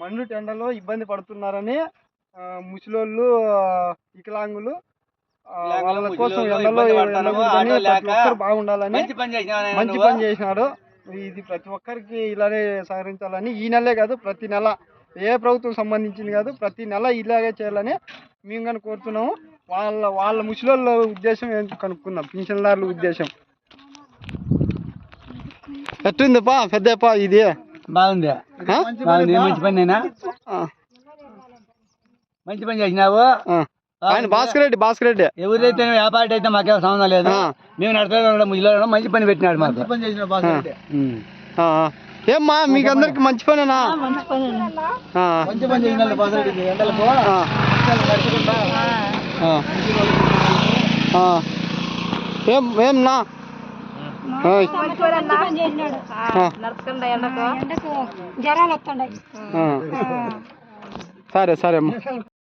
మండు ఎండలో ఇబ్బంది పడుతున్నారని ముసలోళ్ళు వికలాంగులు వాళ్ళ కోసం ఎండలో ప్రతి ఒక్కరు బాగుండాలని మంచి పని చేసినాడు. ఇది ప్రతి ఒక్కరికి ఇలానే సహకరించాలని ఈ నెలే కాదు ప్రతి నెల ఏ ప్రభుత్వం సంబంధించింది కాదు ప్రతి నెల ఇలాగే చేయాలని మేము కానీ కోరుతున్నాము. వాళ్ళ ముసలోళ్ళ ఉద్దేశం ఏంటి కనుక్కుందాం. పింఛన్దారుల ఉద్దేశం ఎట్టుందిపా పెద్దపా? ఇది బాగుంది, మంచి పని అయినా మంచి పని చేసినావు. ఆయన భాస్కర్ రెడ్డి ఎవరైతే వ్యాపారి అయితే మాకేం సంబంధం లేదు. మేము నడపడం మంచి పని పెట్టినాడు మాకు. ఏమ్మా మీకు అందరికి మంచి పనేనా? మంచి పని చేసినాడు ఏమన్నా సరే అమ్మా.